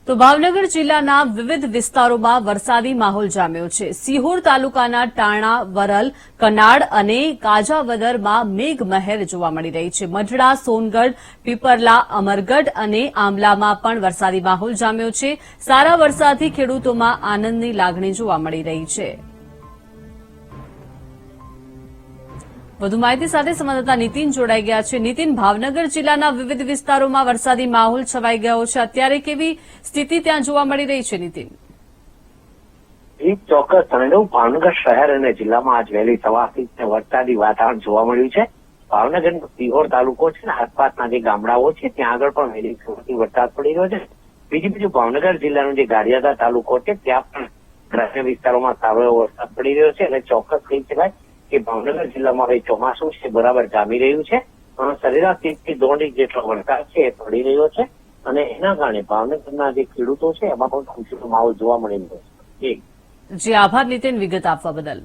તો ભાવનગર જિલ્લાના વિવિધ વિસ્તારોમાં વરસાદી માહોલ જામ્યો છે। સિહોર તાલુકાના ટાણા, વરલ, કનાડ અને કાજાવદરમાં મેઘમહેર જોવા મળી રહી છે। મઢડા, સોનગઢ, પીપરલા, અમરગઢ અને આંબલામાં પણ વરસાદી માહોલ જામ્યો છે। સારા વરસાદથી ખેડૂતોમાં આનંદની લાગણી જોવા મળી રહી છે। વધુ માહિતી સાથે સંવાદદાતા નીતિન જોડાઈ ગયા છે। નીતિન, ભાવનગર જિલ્લાના વિવિધ વિસ્તારોમાં વરસાદી માહોલ છવાઈ ગયો છે। અત્યારે કેવી સ્થિતિ ત્યાં જોવા મળી રહી છે, નીતિન? એક ચોક્કસ ભાવનગર શહેર અને જિલ્લામાં આજ વહેલી સવારથી વરસાદી વાતાવરણ જોવા મળ્યું છે। ભાવનગરનો સિહોર તાલુકો છે ને આસપાસના જે ગામડાઓ છે ત્યાં આગળ પણ વહેલી સવારથી વરસાદ પડી રહ્યો છે। બીજું ભાવનગર જિલ્લાનો જે ગારિયાદા તાલુકો છે ત્યાં પણ ગ્રામ્ય વિસ્તારોમાં સારો એવો વરસાદ પડી રહ્યો છે અને ચોક્કસ કહી શકાય કે ભાવનગર જિલ્લામાં હવે ચોમાસું છે બરાબર જામી રહ્યું છે। સરેરાશ 1 થી 2 ઇંચ જેટલો વરસાદ છે એ પડી રહ્યો છે અને એના કારણે ભાવનગરના જે ખેડૂતો છે એમાં પણ ખુશીનો માહોલ જોવા મળી રહ્યો છે। જી, આભાર નીતિન, વિગત આપવા બદલ।